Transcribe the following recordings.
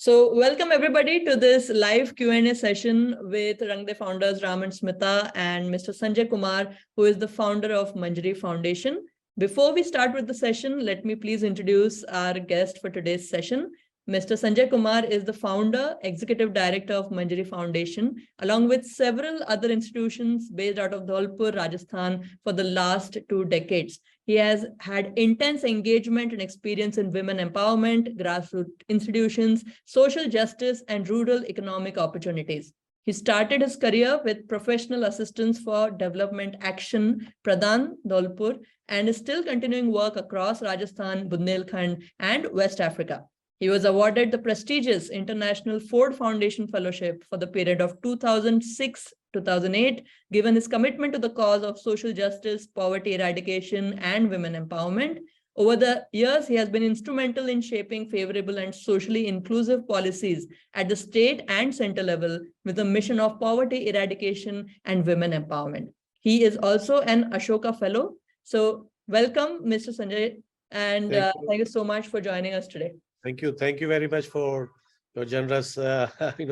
So welcome everybody to this live Q&A session with Rangde founders Ram and Smita and Mr. Sanjay Kumar, who is the founder of Manjari Foundation. Before we start with the session, let me please introduce our guest for today's session. Mr. Sanjay Kumar is the founder, executive director of Manjari Foundation, along with several other institutions based out of Dholpur, Rajasthan for the last 2 decades. He has had intense engagement and experience in women empowerment, grassroots institutions, social justice, and rural economic opportunities. He started his career with professional assistance for development action, Pradhan, Dholpur, and is still continuing work across Rajasthan, Bundelkhand, and West Africa. He was awarded the prestigious International Ford Foundation Fellowship for the period of 2006-2008, given his commitment to the cause of social justice, poverty eradication, and women empowerment. Over the years, he has been instrumental in shaping favorable and socially inclusive policies at the state and center level with a mission of poverty eradication and women empowerment. He is also an Ashoka Fellow. So welcome, Mr. Sanjay, and thank you so much for joining us today. Thank you. Thank you very much for your generous,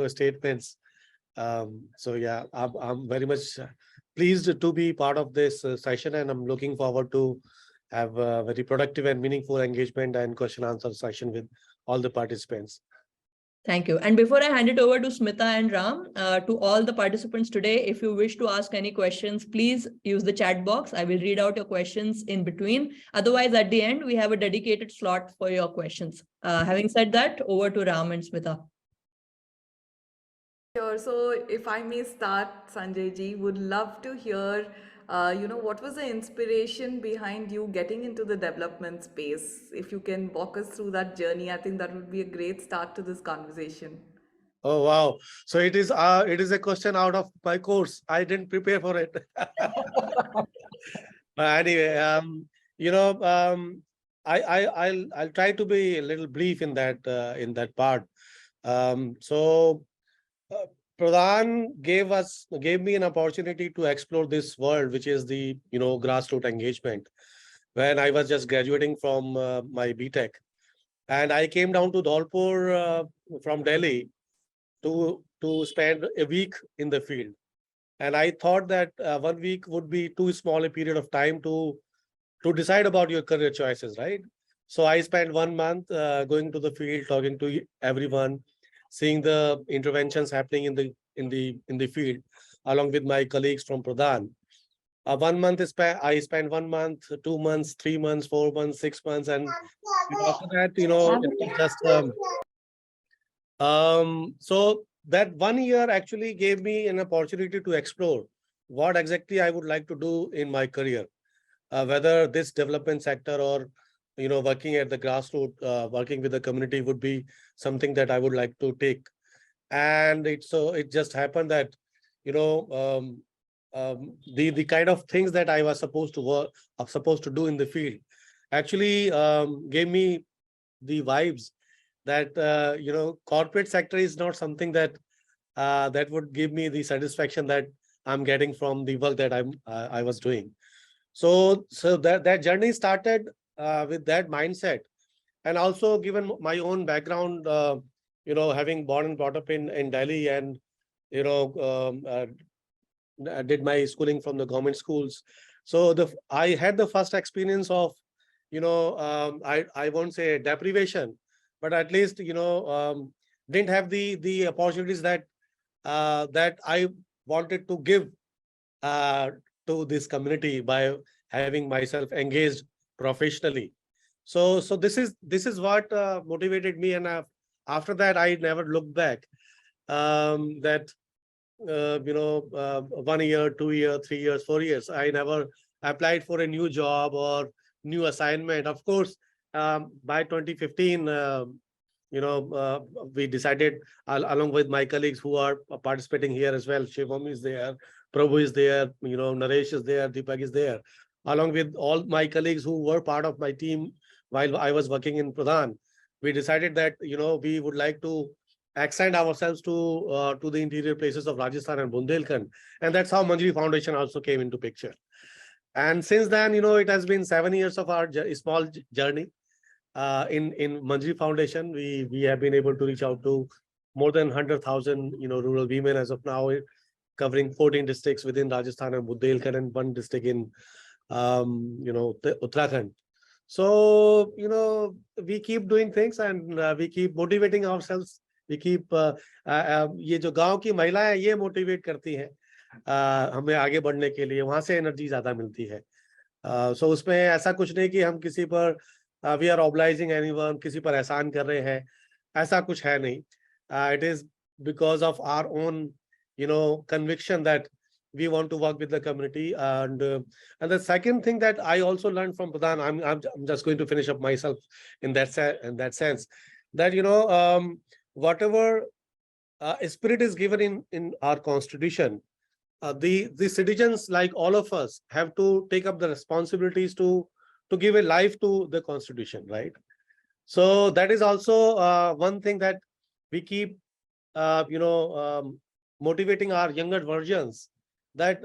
statements. So yeah, I'm very much pleased to be part of this session, and I'm looking forward to have a very productive and meaningful engagement and question answer session with all the participants. Thank you. And before I hand it over to Smita and Ram, to all the participants today, if you wish to ask any questions, please use the chat box. I will read out your questions in between. Otherwise, at the end, we have a dedicated slot for your questions. Having said that, over to Ram and Smita. Sure. So if I may start, Sanjay ji, would love to hear, what was the inspiration behind you getting into the development space? If you can walk us through that journey, I think that would be a great start to this conversation. Oh, wow. So it is a question out of my course. I didn't prepare for it. But anyway, I'll try to be a little brief in that part. Pradhan gave me an opportunity to explore this world, which is the grassroots engagement, when I was just graduating from my BTech, and I came down to Dholpur from Delhi to spend a week in the field, and I thought that 1 week would be too small a period of time to decide about your career choices, right? So I spent 1 month going to the field, talking to everyone, seeing the interventions happening in the field, along with my colleagues from Pradhan. 1 month I spent 1 month, 2 months, 3 months, 4 months, 6 months, and after that, it was just so that 1 year actually gave me an opportunity to explore what exactly I would like to do in my career, whether this development sector or working at the grassroots, working with the community would be something that I would like to take. And it just happened that the kind of things that I was supposed to do in the field actually gave me the vibes that corporate sector is not something that would give me the satisfaction that I'm getting from the work that I was doing. So that journey started with that mindset, and also given my own background, having born and brought up in Delhi, and I did my schooling from the government schools. So I had the first experience of I won't say deprivation, but at least didn't have the opportunities that I wanted to give to this community by having myself engaged professionally. So this is what motivated me, and after that I never looked back. 1 year, 2 years, 3 years, 4 years, I never applied for a new job or new assignment. Of course, by 2015, we decided, along with my colleagues who are participating here as well, Shivam is there, Prabhu is there, Naresh is there, Deepak is there, along with all my colleagues who were part of my team while I was working in Pradhan. We decided that we would like to extend ourselves to the interior places of Rajasthan and Bundelkhand, and that's how Manjari Foundation also came into picture. And since then, it has been 7 years of our small journey. In Manjari Foundation, we have been able to reach out to more than 100,000 rural women as of now, covering 14 districts within Rajasthan and Bundelkhand, and one district in Uttarakhand. So we keep doing things, and we keep motivating ourselves. We keep ये जो गांव की महिलाएं ये motivate करती हैं हमें आगे बढ़ने के लिए, वहां से एनर्जी ज्यादा मिलती है. सो उसमें ऐसा कुछ नहीं कि हम किसी पर वी आर ऑब्लाइजिंग एनीवन, किसी पर एहसान कर रहे हैं, ऐसा कुछ है नहीं. It is because of our own conviction that we want to work with the community. And the second thing that I also learned from Pradhan, I'm just going to finish up myself in that sense, that whatever spirit is given in our constitution, the citizens like all of us have to take up the responsibilities to give a life to the constitution, right? So that is also one thing that we keep motivating our younger versions, that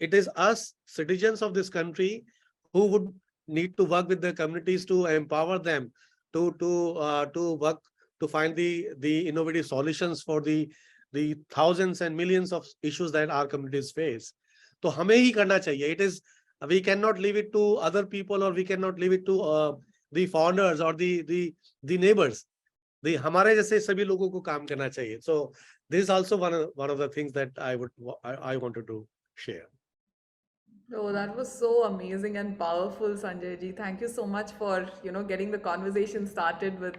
it is us citizens of this country who would need to work with the communities to empower them to work to find the innovative solutions for the thousands and millions of issues that our communities face. तो हमें ही करना चाहिए. It is, we cannot leave it to other people, or we cannot leave it to the founders or the neighbors. The हमारे जैसे सभी लोगों को काम करना चाहिए. So this is also one of the things that I wanted to share. Oh, that was so amazing and powerful, Sanjay ji. Thank you so much for getting the conversation started with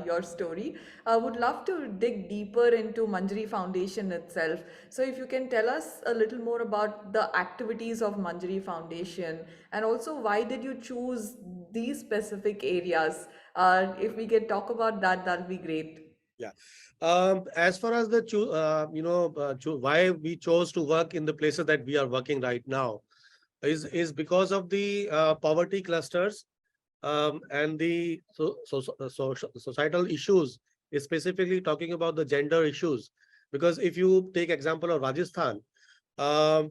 your story. I would love to dig deeper into Manjari Foundation itself. So, if you can tell us a little more about the activities of Manjari Foundation, and also why did you choose these specific areas? If we can talk about that, that'll be great. Yeah. As far as the why we chose to work in the places that we are working right now is because of the poverty clusters and the societal issues, specifically talking about the gender issues. Because if you take example of Rajasthan,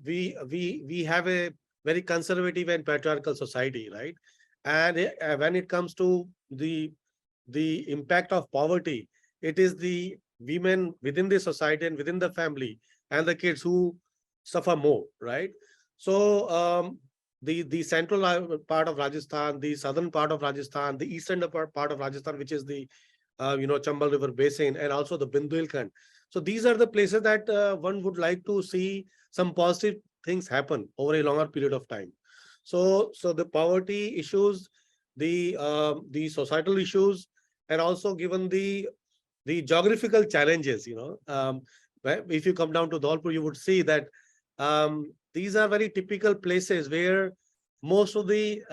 we have a very conservative and patriarchal society, right? And when it comes to the impact of poverty, it is the women within the society and within the family and the kids who suffer more, right? So the central part of Rajasthan, the southern part of Rajasthan, the eastern part of Rajasthan, which is the Chambal River Basin, and also the Bundelkhand. So these are the places that one would like to see some positive things happen over a longer period of time. So the poverty issues, the societal issues, and also given the geographical challenges, if you come down to Dholpur, you would see that these are very typical places where most of the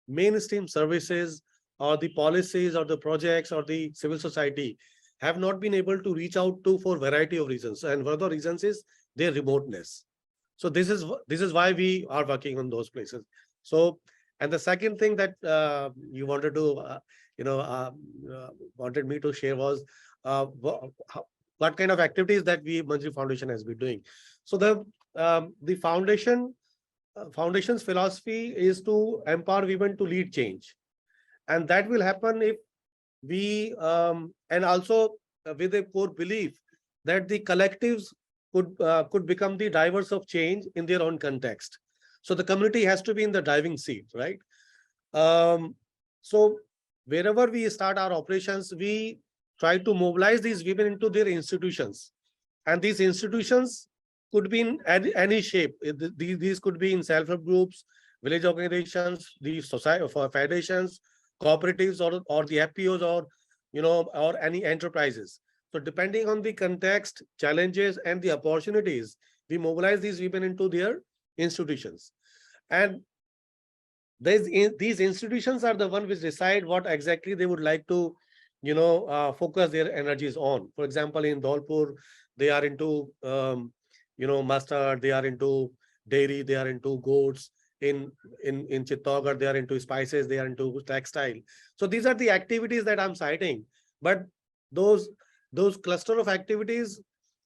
mainstream services or the policies or the projects or the civil society have not been able to reach out to for a variety of reasons. And one of the reasons is their remoteness. So this is why we are working on those places. So, and the second thing that you wanted to, wanted me to share was what kind of activities that Manjari Foundation has been doing. So the foundation's philosophy is to empower women to lead change, and that will happen if we and also with a core belief that the collectives could become the drivers of change in their own context. So the community has to be in the driving seat, right? So wherever we start our operations, we try to mobilize these women into their institutions, and these institutions could be in any shape. These could be in self-help groups, village organizations, the society for federations, cooperatives, or the FPOs, or any enterprises. So depending on the context, challenges, and the opportunities, we mobilize these women into their institutions. And these institutions are the ones which decide what exactly they would like to focus their energies on. For example, in Dholpur, they are into mustard, they are into dairy, they are into goats. In Chittaugarh, they are into spices, they are into textile. So these are the activities that I'm citing. But those cluster of activities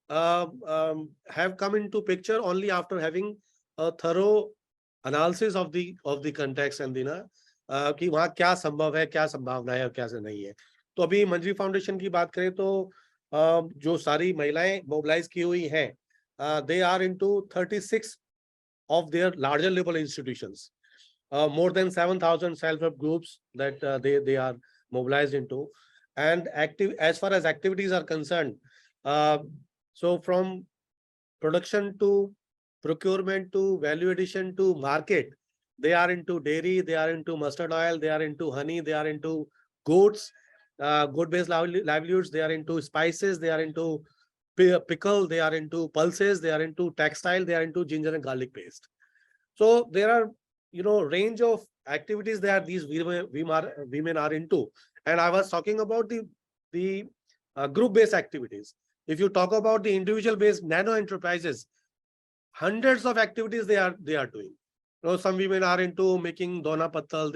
have come into picture only after having a thorough analysis of the context and कि वहाँ क्या संभव है, क्या संभावना है और क्या से नहीं है। तो अभी मंजरी फाउंडेशन की बात करें तो जो सारी महिलाएं मोबिलाइज की हुई हैं, they are into 36 of their larger level institutions. More than 7,000 self-help groups that they are mobilized into, and active as far as activities are concerned. Uh, so from production to procurement to value addition to market, they are into dairy, they are into mustard oil, they are into honey, they are into goats, goat-based livelihoods, they are into spices, they are into pickle, they are into pulses, they are into textile, they are into ginger and garlic paste. So there are, range of activities that these women are into. And I was talking about the group-based activities. If you talk about the individual-based nano enterprises, hundreds of activities they are doing. Some women are into making dona pattal.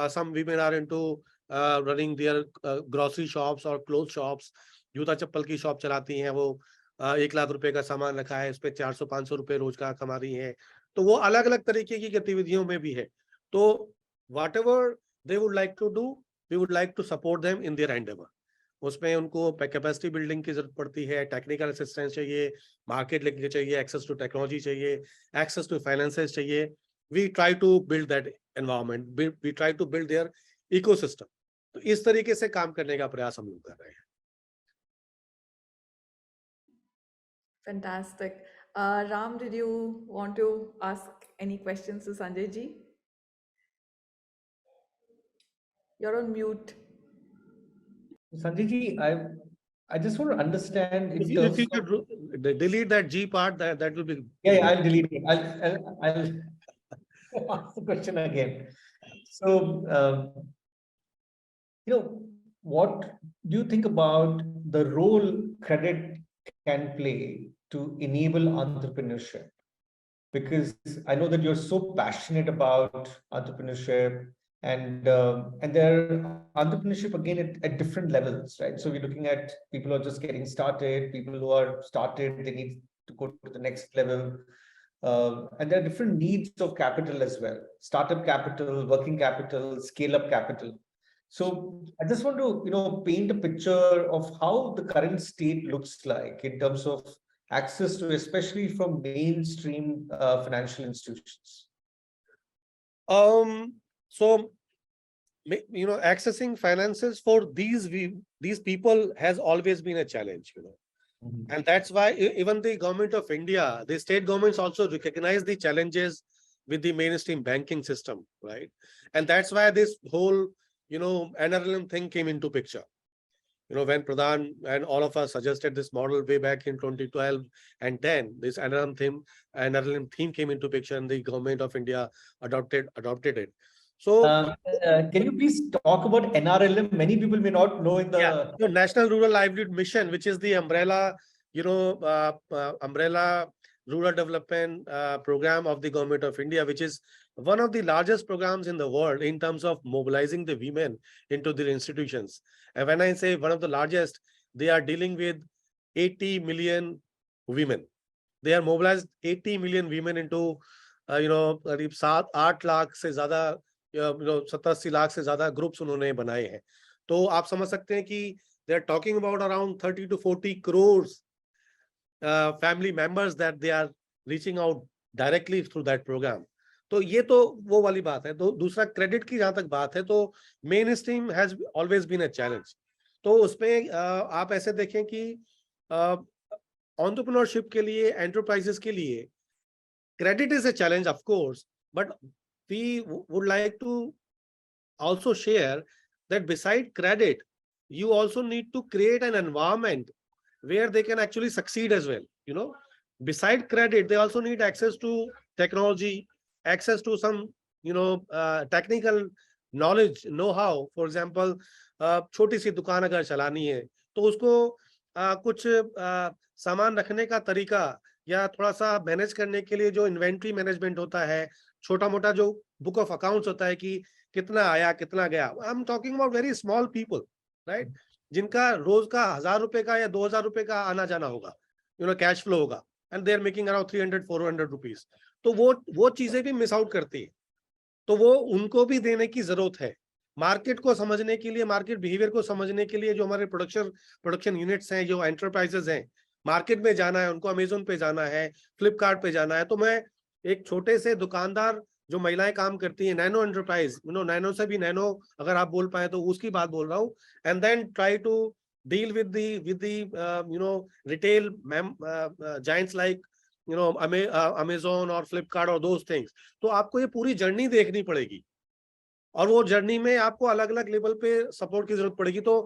Some women are into running their grocery shops or clothes shops. जूता चप्पल की shop चलाती हैं वो, 1 लाख रुपए का सामान रखा है, उस पर 400-500 रुपए रोज का कमा रही हैं। तो वो अलग अलग तरीके की गतिविधियों में भी है। तो whatever they would like to do, we would like to support them in their endeavour. उसमें उनको कैपेसिटी बिल्डिंग की जरूरत पड़ती है, टेक्निकल असिस्टेंस चाहिए, मार्केट लिंक चाहिए, एक्सेस टू टेक्नोलॉजी चाहिए, एक्सेस टू फाइनेंसेस चाहिए। We try to build that environment, we try to build their ecosystem. तो इस तरीके से काम करने का प्रयास हम लोग कर रहे हैं। Fantastic. Ram, did you want to ask any questions to Sanjay ji? You're on mute. Sanjay ji, I just want to understand in If terms you of... could delete that G part, that will be... Yeah, I'll delete it. I'll ask the question again. So, what do you think about the role credit can play to enable entrepreneurship? Because I know that you're so passionate about entrepreneurship, and their entrepreneurship again at different levels, right? So we're looking at people who are just getting started, people who are started, they need to go to the next level. And there are different needs of capital as well: startup capital, working capital, scale-up capital. So I just want to, paint a picture of how the current state looks like in terms of access to, especially from mainstream financial institutions. So, accessing finances for these people has always been a challenge, And that's why even the government of India, the state governments also recognize the challenges with the mainstream banking system, right? And that's why this whole, NRLM thing came into picture. When Pradhan and all of us suggested this model way back in 2012 and 10, this NRLM theme came into picture, and the government of India adopted it. So, can you please talk about NRLM? Many people may not know in the... Yeah, National Rural Livelihood Mission, which is the umbrella, umbrella rural development program of the government of India, which is one of the largest programs in the world in terms of mobilizing the women into their institutions. And when I say one of the largest, they are dealing with 80 million women. They are mobilized 80 million women into, 7-8 lakh से ज्यादा, 70-80 लाख से ज्यादा groups उन्होंने बनाए हैं। तो आप समझ सकते हैं कि they are talking about around 30 to 40 crores family members that they are reaching out directly through that program. तो ये तो वो वाली बात है। तो दूसरा क्रेडिट की जहां तक बात है, तो mainstream has always been a challenge. तो उसमें आप ऐसे देखें कि एंटरप्रेन्योरशिप के लिए, एंटरप्राइजेस के लिए credit is a challenge of course, but we would like to also share that beside credit, you also need to create an environment where they can actually succeed as well. Beside credit, they also need access to technology, access to some, technical knowledge, know-how. For example, छोटी सी दुकान अगर चलानी है, तो उसको कुछ सामान रखने का तरीका या थोड़ा सा मैनेज करने के लिए जो इन्वेंट्री मैनेजमेंट होता है, छोटा मोटा जो बुक ऑफ अकाउंट्स होता है कि कितना आया कितना गया। I am talking about very small people, right, जिनका रोज का 1000 रुपए का या 2000 रुपए का आना जाना होगा, कैश फ्लो होगा, and they are making around 300-400 rupees. तो वो चीजें भी मिस आउट करती है। तो वो उनको भी देने की जरूरत है। मार्केट को समझने के लिए, मार्केट बिहेवियर को समझने के लिए जो हमारे प्रोडक्शन यूनिट्स हैं, जो एंटरप्राइजेस हैं, मार्केट में जाना है उनको, अमेजोन पे जाना है, फ्लिपकार्ट पे जाना है। तो मैं एक छोटे से दुकानदार जो महिलाएं काम करती हैं, नैनो एंटरप्राइज, नैनो से भी नैनो अगर आप बोल पाए तो उसकी बात बोल रहा हूँ। And then try to deal with the retail giants like Amazon or Flipkart or those things. तो आपको ये पूरी जर्नी देखनी पड़ेगी, और वो जर्नी में आपको अलग अलग लेवल पे सपोर्ट की जरूरत पड़ेगी। तो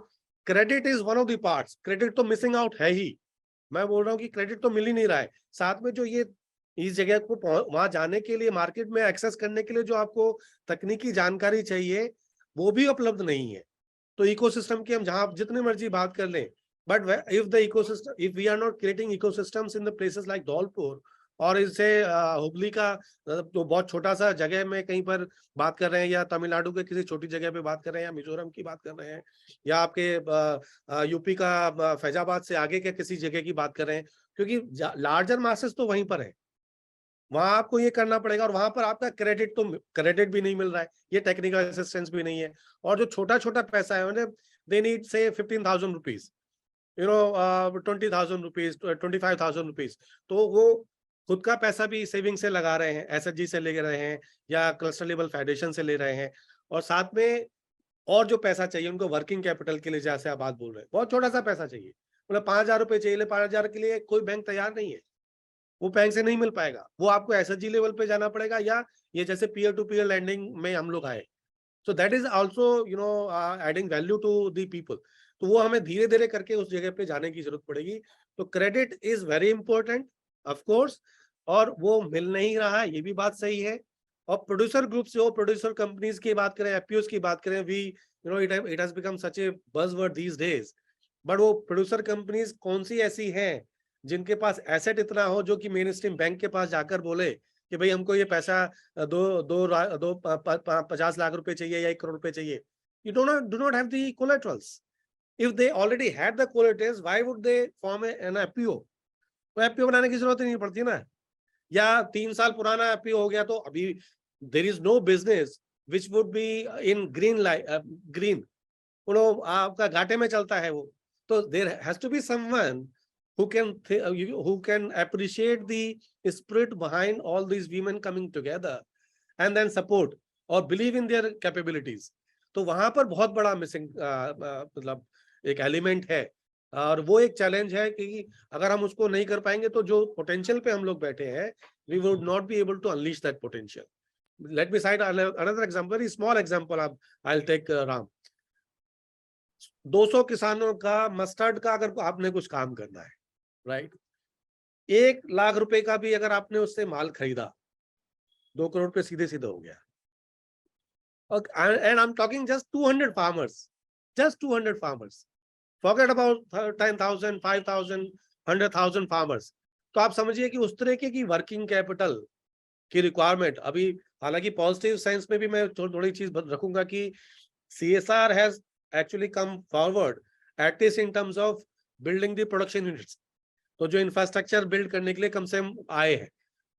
credit is one of the parts. Credit तो मिसिंग आउट है ही, मैं बोल रहा हूँ कि क्रेडिट तो मिल ही नहीं रहा है। साथ में जो ये इस जगह को वहां जाने के लिए, मार्केट में एक्सेस करने के लिए जो आपको तकनीकी जानकारी चाहिए, वो भी उपलब्ध नहीं है। तो इकोसिस्टम की हम जहां जितनी मर्जी बात कर लें, but if we are not creating ecosystems in the places like Dholpur, और इससे हुगली का तो बहुत छोटा सा जगह में कहीं पर बात कर रहे हैं, या तमिलनाडु के किसी छोटी जगह पे बात कर रहे हैं, या मिजोरम की बात कर रहे हैं, या आपके यूपी का फैजाबाद से आगे के किसी जगह की बात कर रहे हैं, क्योंकि लार्जर मासेस तो वहीं पर है। वहां आपको ये करना पड़ेगा, और वहां पर आपका क्रेडिट भी नहीं मिल रहा है, ये टेक्निकल असिस्टेंस भी नहीं है। और जो छोटा छोटा पैसा है, दे नीड से 15,000 रुपीज, 20,000 रुपीज, 25,000 रुपीज। तो वो खुद का पैसा भी सेविंग से लगा रहे हैं, एसएचजी से ले रहे हैं, या क्लस्टर लेवल फेडरेशन से ले रहे हैं, और साथ में और जो पैसा चाहिए उनको वर्किंग कैपिटल के लिए, जैसे आप बात बोल रहे हैं, बहुत छोटा सा पैसा चाहिए, मतलब 5,000 रुपए चाहिए, 5,000 के लिए कोई बैंक तैयार नहीं है, वो बैंक से नहीं मिल पाएगा। वो आपको एसएचजी लेवल पे जाना पड़ेगा, या ये जैसे पीयर टू पीयर लैंडिंग में हम लोग आए। So that is also adding value to the people. तो वो हमें धीरे धीरे करके उस जगह पे जाने की जरूरत पड़ेगी। तो credit is very important of course, और वो मिल नहीं रहा है, ये भी बात सही है। और प्रोड्यूसर ग्रुप से हो, प्रोड्यूसर कंपनीज की बात करें, एफपीओस की बात करें, we it has become such a buzzword these days. बट वो प्रोड्यूसर कंपनीज कौन सी ऐसी हैं जिनके पास एसेट इतना हो, जो कि मेन स्ट्रीम बैंक के पास जाकर बोले कि भाई हमको ये पैसा 50 लाख रुपए चाहिए, या 1 करोड़ रुपए चाहिए। You do not have the collaterals. If they already had the collaterals, why would they form an FPO? तो FPO बनाने की जरूरत ही नहीं पड़ती ना। या 3 साल पुराना FPO हो गया तो अभी there is no business which would be in green green, आपका घाटे में चलता है वो। तो there has to be someone who can appreciate the spirit behind all these women coming together and then support or believe in their capabilities. तो वहां पर बहुत बड़ा मिसिंग मतलब एक एलिमेंट है, और वो एक चैलेंज है कि अगर हम उसको नहीं कर पाएंगे तो जो पोटेंशियल पे हम लोग बैठे हैं, we would not be able to unleash that potential. Let me cite another example, very small example. I'll take Ram. 200 किसानों का मस्टर्ड का अगर आपने कुछ काम करना है, राइट, 1 लाख रुपए का भी अगर आपने उससे माल खरीदा, 2 करोड़ पे सीधे सीधे हो गया। And I'm talking just 200 farmers, just 200 farmers. Forget about 10,000, 5,000, 100,000 farmers. तो आप समझिए कि उस तरीके की वर्किंग कैपिटल की रिक्वायरमेंट अभी, हालांकि पॉजिटिव सेंस में भी मैं थोड़ी चीज रखूंगा कि CSR has actually come forward at least in terms of building the production units. तो जो इंफ्रास्ट्रक्चर बिल्ड करने के लिए कम से कम आए हैं,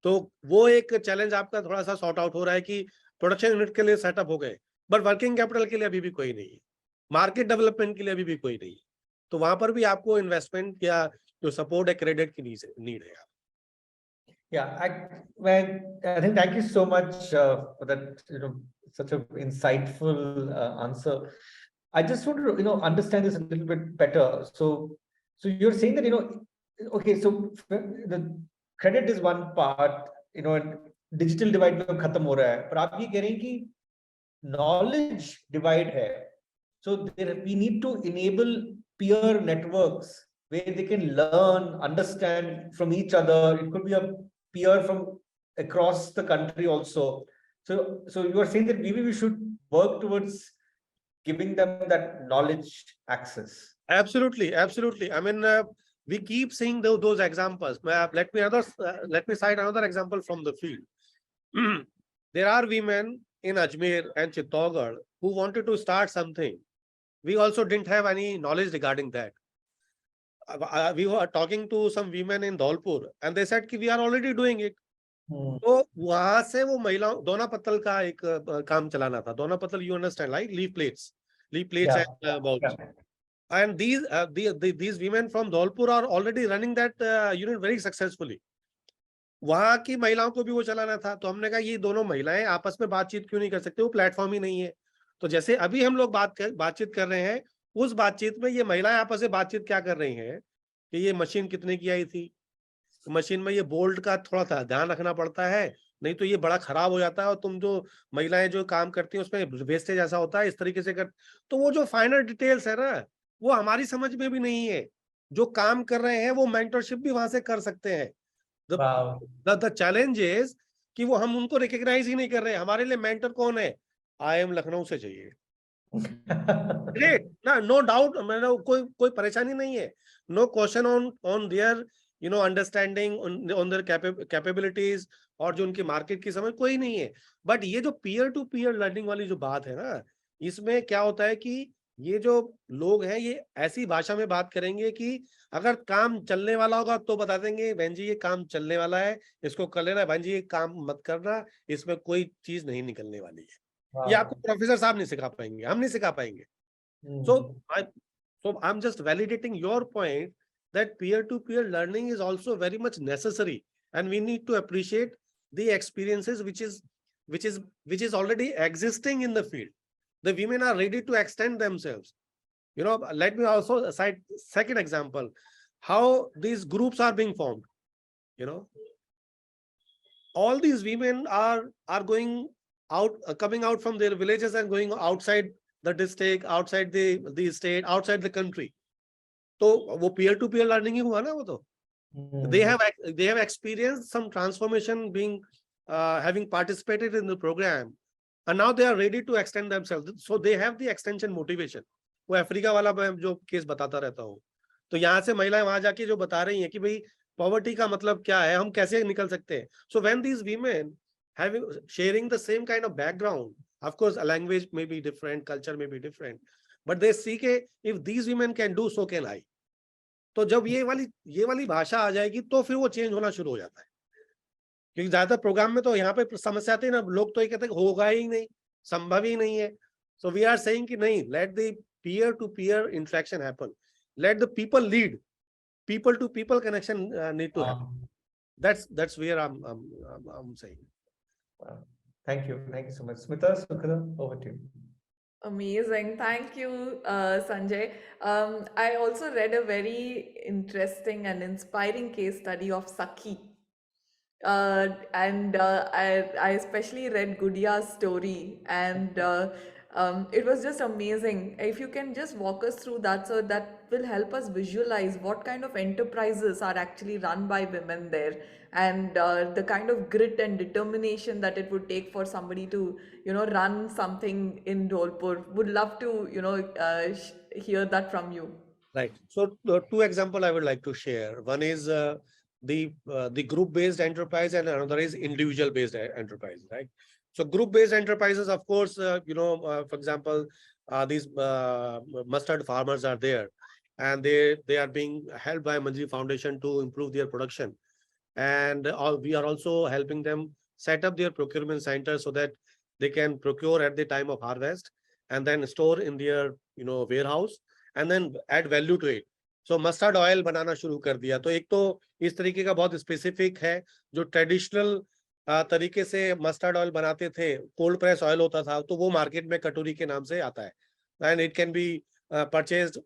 तो वो एक चैलेंज आपका थोड़ा सा सॉर्ट आउट हो रहा है कि प्रोडक्शन यूनिट के लिए सेटअप हो गए, बट वर्किंग कैपिटल के लिए अभी भी कोई नहीं है, मार्केट डेवलपमेंट के लिए अभी भी कोई नहीं है। तो वहां पर भी आपको इन्वेस्टमेंट या जो सपोर्ट है, क्रेडिट की नीड है। Yeah, I think thank you so much for that, such an insightful answer. I just want to, understand this a little bit better. So you're saying that, okay, so the credit is one part, and digital divide में खत्म हो रहा है, पर आप ये कह रहे हैं कि knowledge divide है. So we need to enable peer networks where they can learn, understand from each other. It could be a peer from across the country also. So you are saying that maybe we should work towards giving them that knowledge access. Absolutely. I mean, we keep seeing those examples. Let me cite another example from the field. There are women in Ajmer and Chittaugarh who wanted to start something. We also didn't have any knowledge regarding that. We were talking to some women in Dholpur, and they said we are already doing it. तो वहां से वो महिलाओं दोना पत्तल का एक काम चलाना था. दोना पत्तल, you understand, like leaf plates Yeah, and bowls. yeah. And these women from Dholpur are already running that unit very successfully. वहां की महिलाओं को भी वो चलाना था. तो हमने कहा ये दोनों महिलाएं आपस में बातचीत क्यों नहीं कर सकते, वो प्लेटफॉर्म ही नहीं है. तो जैसे अभी हम लोग बातचीत कर रहे हैं, उस बातचीत में ये महिलाएं आपस में बातचीत क्या कर रही हैं कि ये मशीन कितने की आई थी, मशीन में ये बोल्ट का थोड़ा सा ध्यान रखना पड़ता है, नहीं तो ये बड़ा खराब हो जाता है, और तुम जो महिलाएं जो काम करती हैं उसमें वेस्टेज ऐसा होता है, इस तरीके से कर. तो वो जो फाइनल डिटेल्स है ना, वो हमारी समझ में भी नहीं है. जो काम कर रहे हैं वो मेंटरशिप भी वहां से कर सकते हैं. Wow. द चैलेंज इज कि वो हम उनको रिकॉग्नाइज ही नहीं कर रहे. हमारे लिए मेंटर कौन है? IIM लखनऊ से चाहिए. ग्रेट ना, नो डाउट, मतलब कोई परेशानी नहीं है. No question on their understanding, on their capabilities, और जो उनकी मार्केट की समझ, कोई नहीं है. बट ये जो पीयर टू पीयर लर्निंग वाली जो बात है ना, इसमें क्या होता है कि ये जो लोग हैं ये ऐसी भाषा में बात करेंगे कि अगर काम चलने वाला होगा तो बता देंगे बहन जी ये काम चलने वाला है, इसको कर लेना, बहन जी ये काम मत करना, इसमें कोई चीज नहीं निकलने वाली है. ये आपको Wow. प्रोफेसर साहब नहीं सिखा पाएंगे, हम नहीं सिखा पाएंगे. Hmm. So I'm just validating your point that peer-to-peer learning is also very much necessary, and we need to appreciate the experiences which is already existing in the field. The women are ready to extend themselves. Let me also cite second example, how these groups are being formed. All these women are going out, coming out from their villages and going outside the district, outside the state, outside the country. तो वो peer to peer learning ही हुआ ना वो तो. They have experienced some transformation, being having participated in the program, and now they are ready to extend themselves. So they have the extension motivation. वो Africa वाला मैं जो केस बताता रहता हूँ, तो यहाँ से महिलाएं वहां जाके जो बता रही हैं कि भाई पॉवर्टी का मतलब क्या है, हम कैसे निकल सकते हैं. So when these women sharing the same kind of background, of course a language may be different, culture may be different, but they see के if these women can do, so can I. तो जब ये वाली भाषा आ जाएगी तो फिर वो चेंज होना शुरू हो जाता है. क्योंकि ज्यादातर प्रोग्राम में तो यहाँ पे समस्या आती है ना, लोग तो ये कहते हैं होगा ही नहीं, संभव ही नहीं है. सो वी आर सेइंग कि नहीं, let the peer to peer interaction happen, let the people lead, people to people connection need to happen. That's where I'm saying. Wow. Thank you so much. Smita, Sukhada, over to you. Amazing. Thank you, Sanjay. I also read a very interesting and inspiring case study of Sakhi. I especially read Gudia's story, and it was just amazing. If you can just walk us through that, so that will help us visualize what kind of enterprises are actually run by women there, and the kind of grit and determination that it would take for somebody to, run something in Dholpur. Would love to, hear that from you. Right. So two examples I would like to share. One is the group-based enterprise, and another is individual-based enterprise. Right. So group-based enterprises, of course, for example, these mustard farmers are there, and they are being helped by Manjari Foundation to improve their production, and we are also helping them set up their procurement center so that they can procure at the time of harvest and then store in their warehouse and then add value to it. So mustard oil बनाना शुरू कर दिया. तो एक तो इस तरीके का बहुत स्पेसिफिक है, जो ट्रेडिशनल तरीके से मस्टर्ड ऑयल बनाते थे, कोल्ड प्रेस ऑयल होता था, तो वो मार्केट में कटोरी के नाम से आता है, and it can be purchased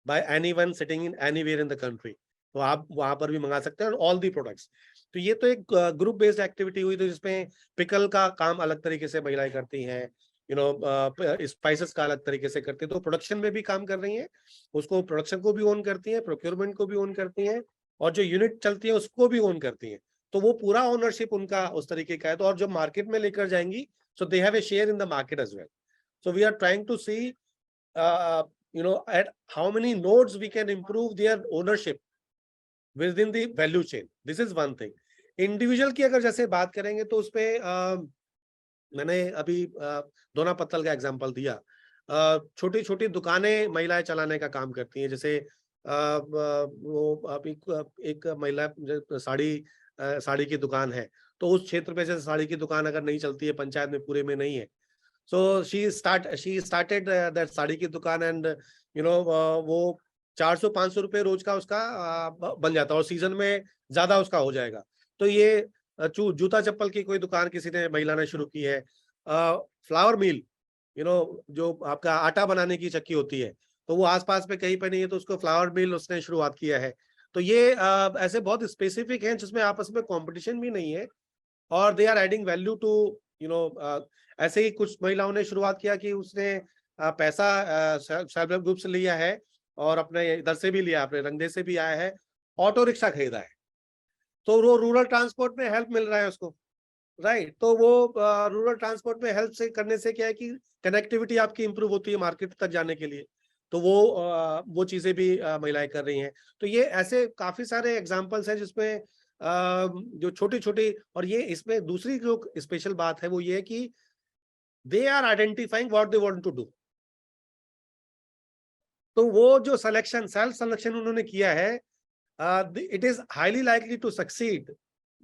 bye anyone sitting in anywhere in the country. तो आप वहां पर भी मंगा सकते हैं, ऑल दी प्रोडक्ट्स. तो ये तो एक ग्रुप बेस्ड एक्टिविटी हुई, तो जिसमें पिकल का काम अलग तरीके से महिलाएं करती हैं, स्पाइसेस का अलग तरीके से करती है, तो प्रोडक्शन में भी काम कर रही हैं, उसको प्रोडक्शन को भी ओन करती हैं, प्रोक्योरमेंट को भी ओन करती हैं, और जो यूनिट चलती है उसको भी ओन करती हैं. तो वो पूरा ओनरशिप उनका उस तरीके का है. तो और जो मार्केट में लेकर जाएंगी, so they have a share in the market as well. So we are trying to see at how many nodes we can improve their ownership within the value chain. This is one thing. Individual की अगर जैसे बात करेंगे तो उसपे मैंने अभी दोना पत्तल का एग्जांपल दिया. छोटी छोटी दुकानें महिलाएं चलाने का काम करती हैं. जैसे वो अभी एक महिला साड़ी साड़ी की दुकान है, तो उस क्षेत्र पे से साड़ी की दुकान अगर नहीं चलती है, पंचायत में पूरे में नहीं है, so she started that sari की दुकान एंड वो 400-500 रुपए रोज का उसका बन जाता है और सीजन में ज्यादा उसका हो जाएगा। तो ये जूता चप्पल की कोई दुकान किसी ने महिला ने शुरू की है, फ्लावर मिल, जो आपका आटा बनाने की चक्की होती है, तो वो आसपास में कहीं पे नहीं है, तो उसको फ्लावर मिल उसने शुरुआत किया है। तो ये ऐसे बहुत स्पेसिफिक हैं जिसमें आपस में कंपटीशन भी नहीं है और they are adding value to ऐसे ही कुछ महिलाओं ने शुरुआत किया कि उसने पैसा सेल्फ हेल्प ग्रुप से लिया है और अपने इधर से भी लिया, अपने रंगदे से भी आया है, ऑटो रिक्शा खरीदा है, तो वो रूरल ट्रांसपोर्ट में हेल्प मिल रहा है उसको, राइट। तो वो रूरल ट्रांसपोर्ट में हेल्प से करने से क्या है कि कनेक्टिविटी आपकी इंप्रूव होती है मार्केट तक जाने के लिए, तो वो चीजें भी महिलाएं कर रही हैं। तो ये ऐसे काफी सारे एग्जांपल्स हैं जिसमें जो छोटी छोटी, और ये इसमें दूसरी जो स्पेशल बात है वो ये है कि they are identifying what they want to do. तो वो जो सिलेक्शन, सेल्फ सिलेक्शन उन्होंने किया है, it is highly likely to succeed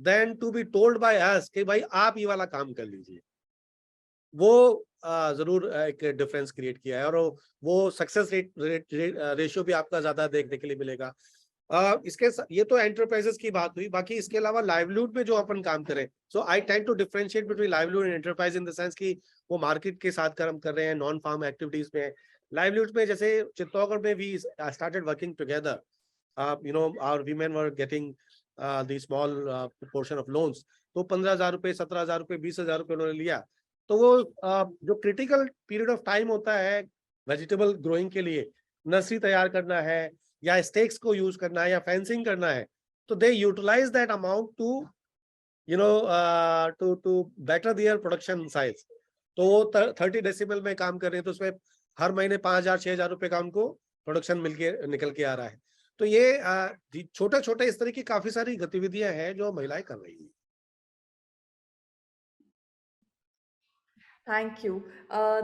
than to be told by us कि भाई आप ये वाला काम कर लीजिए। वो जरूर एक डिफरेंस क्रिएट किया है और वो सक्सेस रेशियो भी आपका ज्यादा देखने के लिए मिलेगा। ये तो एंटरप्राइजेस की बात हुई, बाकी इसके अलावा लाइवलीहुड में जो अपन काम करें, so I tend to differentiate between livelihood and enterprise in the sense कि वो मार्केट के साथ काम कर रहे हैं, नॉन फार्म एक्टिविटीज में। लाइवलीहुड में जैसे चित्तौड़गढ़ में we started working together, our women were getting the small portion of loans, तो 15,000 रुपए, 17,000 रुपए, 20,000 रुपए उन्होंने लिया। तो वो जो क्रिटिकल पीरियड ऑफ टाइम होता है वेजिटेबल ग्रोइंग के लिए, नर्सरी तैयार करना है या स्टेक्स को यूज करना है या फेंसिंग करना है, तो they utilise that amount to better their production size. तो वो 30 डेसिबल में काम कर रहे हैं, तो उसमें हर महीने 5,000-6,000 रुपए का उनको प्रोडक्शन निकल के आ रहा है। तो ये छोटे छोटे इस तरह की काफी सारी गतिविधियां हैं जो महिलाएं कर रही हैं। Thank you.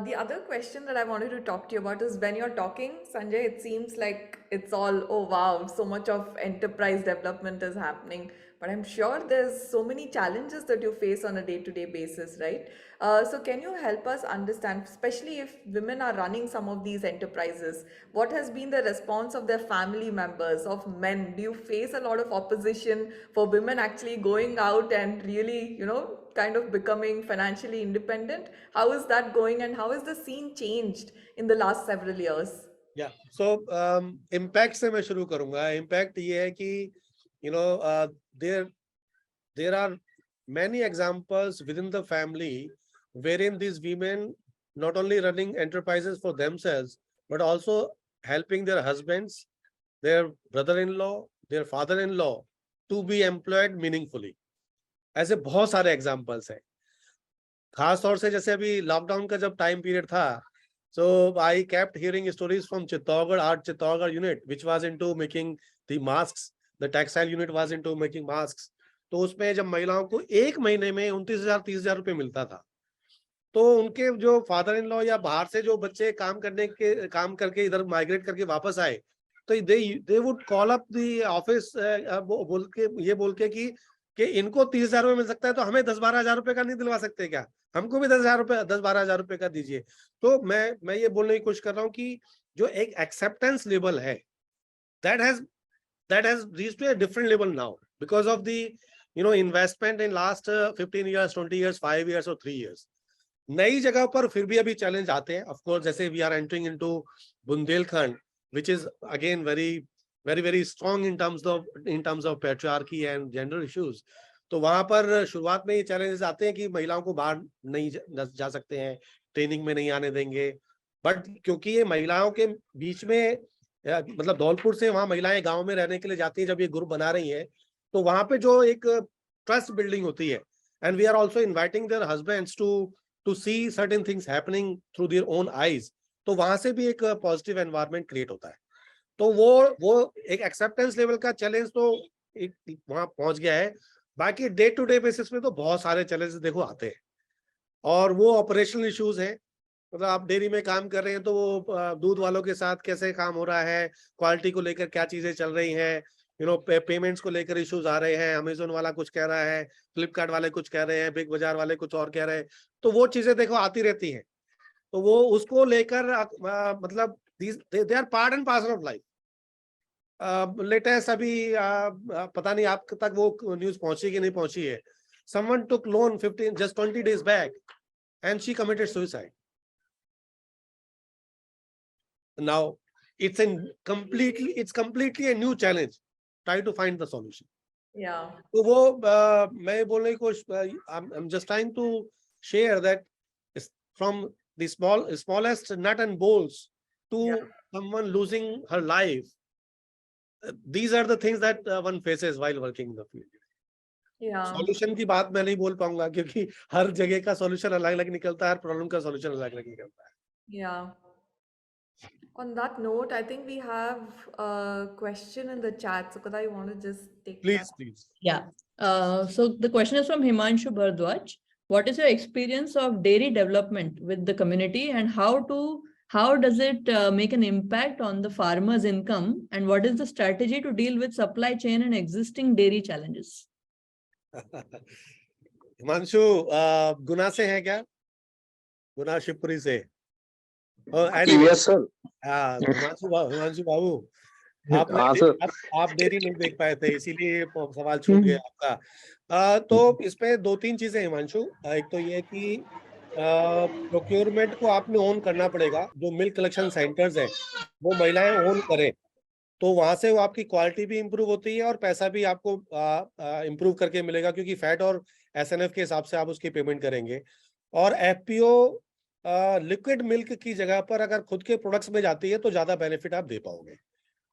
The other question that I wanted to talk to you about is when you're talking, Sanjay, it seems like it's all, oh wow, so much of enterprise development is happening. But I'm sure there's so many challenges that you face on a day-to-day basis, right? So can you help us understand, especially if women are running some of these enterprises, what has been the response of their family members, of men? Do you face a lot of opposition for women actually going out and really, kind of becoming financially independent? How is that going and how has the scene changed in the last several years? या सो impact से मैं शुरू करूंगा। Impact ये है कि there are many examples within the family wherein these women not only running enterprises for themselves but also helping their husbands, their brother-in-law, their father-in-law to be employed meaningfully. ऐसे बहुत सारे एग्जाम्पल्स हैं। खास तौर से जैसे अभी लॉकडाउन का जब टाइम पीरियड था, so I kept hearing stories from Chittaugarh unit which was into making the masks. The textile unit was into making masks. तो उसमें जब महिलाओं को एक महीने में 29,000-30,000 रुपए मिलता था, तो उनके जो फादर इन लॉ या बाहर से जो बच्चे काम करके इधर माइग्रेट करके वापस आए, तो they would call up the office बोल के कि इनको 30,000 रुपए मिल सकता है, तो हमें 10-12,000 रुपए का नहीं दिलवा सकते क्या? हमको भी 10-12,000 रुपए का दीजिए। तो मैं ये बोलने की कोशिश कर रहा हूँ कि जो एक एक्सेप्टेंस लेवल है, that has reached to a different level now because of the investment in last 15 years, 20 years, 5 years or 3 years. नई जगह पर फिर भी अभी चैलेंज आते हैं, ऑफ कोर्स। जैसे we are entering into Bundelkhand which is again very strong in terms of patriarchy and gender issues. तो वहां पर शुरुआत में ये चैलेंजेस आते हैं कि महिलाओं को बाहर नहीं जा सकते हैं, ट्रेनिंग में नहीं आने देंगे। बट क्योंकि ये महिलाओं के बीच में, मतलब धौलपुर से वहां महिलाएं गांव में रहने के लिए जाती हैं, जब ये ग्रुप बना रही हैं, तो वहां पे जो एक ट्रस्ट बिल्डिंग होती है, and we are also inviting their husbands to see certain things happening through their own eyes, तो वहां से भी एक पॉजिटिव एनवायरनमेंट क्रिएट होता है। तो वो एक एक्सेप्टेंस लेवल का चैलेंज तो वहां पहुंच गया है। बाकी डे टू डे बेसिस में तो बहुत सारे चैलेंजेस देखो आते हैं, और वो ऑपरेशनल इश्यूज हैं। मतलब आप डेयरी में काम कर रहे हैं, तो वो दूध वालों के साथ कैसे काम हो रहा है, क्वालिटी को लेकर क्या चीजें चल रही हैं, पेमेंट्स को लेकर इश्यूज आ रहे हैं, अमेजोन वाला कुछ कह रहा है, फ्लिपकार्ट वाले कुछ कह रहे हैं, बिग बाजार वाले कुछ और कह रहे हैं, तो वो चीजें देखो आती रहती हैं। तो वो उसको लेकर मतलब they are part and parcel of life. Latest अभी पता नहीं आप तक वो न्यूज पहुंची कि नहीं पहुंची है, someone took loan 20 days back and she committed suicide. Now it's completely a new challenge. Try to find the solution. Yeah. तो वो मैं बोलने की कोशिश, I'm just trying to share that from the smallest nut and bolts to someone losing her life. These are the things that one faces while working in the field. Yeah. Solution की बात मैं नहीं बोल पाऊंगा क्योंकि हर जगह का solution अलग अलग निकलता है, हर प्रॉब्लम का सॉल्यूशन अलग अलग निकलता है. Yeah. On that note, I think we have a question in the chat. So, Kada, you want to just take that? Please. Yeah. So the question is from Himanshu Bhardwaj. What is your experience of dairy development with the community, and how does it make an impact on the farmer's income, and what is the strategy to deal with supply chain and existing dairy challenges? Himanshu गुना से है क्या? गुना शिवपुरी से. Yes sir. हाँ हिमांशु बाबू, आप dairy नहीं देख पाए थे इसीलिए सवाल छूट गया आपका. तो इसमें दो तीन चीजें हिमांशु. एक तो ये कि प्रोक्योरमेंट को आपने ओन करना पड़ेगा. जो मिल्क कलेक्शन सेंटर्स हैं वो महिलाएं ओन करें, तो वहां से वो आपकी क्वालिटी भी इंप्रूव होती है और पैसा भी आपको इंप्रूव करके मिलेगा, क्योंकि फैट और एसएनएफ के हिसाब से आप उसकी पेमेंट करेंगे. और एफपीओ लिक्विड मिल्क की जगह पर अगर खुद के प्रोडक्ट्स में जाती है तो ज्यादा बेनिफिट आप दे पाओगे.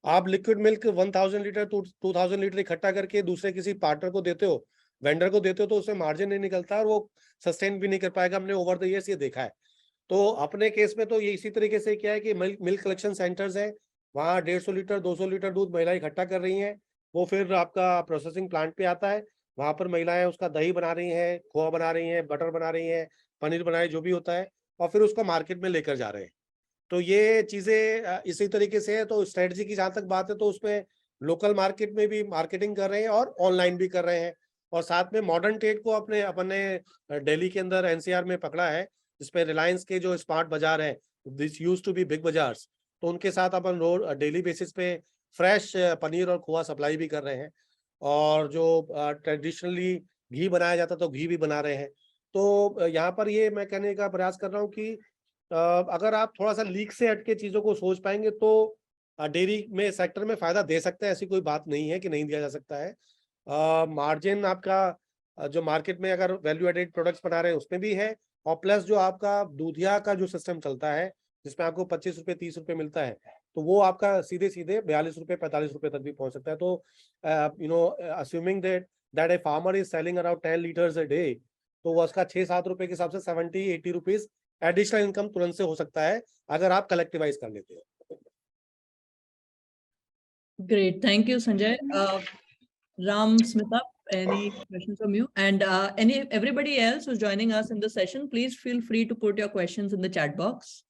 आप लिक्विड मिल्क 1000 लीटर 2000 लीटर इकट्ठा करके दूसरे किसी पार्टनर को देते हो, वेंडर को देते हो, तो उसमें मार्जिन नहीं निकलता और वो सस्टेन भी नहीं कर पाएगा. हमने ओवर द ईयर्स ये देखा है. तो अपने केस में तो ये इसी तरीके से क्या है कि मिल्क कलेक्शन सेंटर्स है, वहाँ 150 लीटर 200 लीटर दूध महिलाएं इकट्ठा कर रही हैं. वो फिर आपका प्रोसेसिंग प्लांट पे आता है, वहां पर महिलाएं उसका दही बना रही हैं, खोआ बना रही हैं, बटर बना रही हैं, पनीर बना रही, जो भी होता है, और फिर उसको मार्केट में लेकर जा रहे हैं. तो ये चीजें इसी तरीके से है. तो स्ट्रेटजी की जहां तक बात है तो उसमें लोकल मार्केट में भी मार्केटिंग कर रहे हैं और ऑनलाइन भी कर रहे हैं. और साथ में मॉडर्न ट्रेड को अपने दिल्ली के अंदर एनसीआर में पकड़ा है, जिसपे रिलायंस के जो स्मार्ट बाजार है, this used to be big Bazaars, तो उनके साथ अपन रोज डेली बेसिस पे फ्रेश पनीर और खोआ सप्लाई भी कर रहे हैं. और जो ट्रेडिशनली घी बनाया जाता तो घी भी बना रहे हैं. तो यहाँ पर ये मैं कहने का प्रयास कर रहा हूँ कि अगर आप थोड़ा सा लीक से हटके चीजों को सोच पाएंगे तो डेयरी में सेक्टर में फायदा दे सकता है. ऐसी कोई बात नहीं है कि नहीं दिया जा सकता है. मार्जिन आपका जो मार्केट में अगर वैल्यू एडेड प्रोडक्ट्स बना रहे हैं उसमें भी है, और प्लस जो आपका दूधिया का जो सिस्टम चलता है जिसमें आपको 25 रुपए 30 रुपए मिलता है, तो वो आपका सीधे 42 रुपए 45 रुपए तक भी पहुंच सकता है. तो assuming that a farmer is selling around 10 liters a day, तो वो उसका 6-7 रुपए के हिसाब से 70-80 रुपीज एडिशनल इनकम तुरंत से हो सकता है अगर आप कलेक्टिवाइज कर लेते हो. Great, thank you, Sanjay. Ram, Smita, any questions from you? And everybody else who's joining us in the session, please feel free to put your questions in the chat box.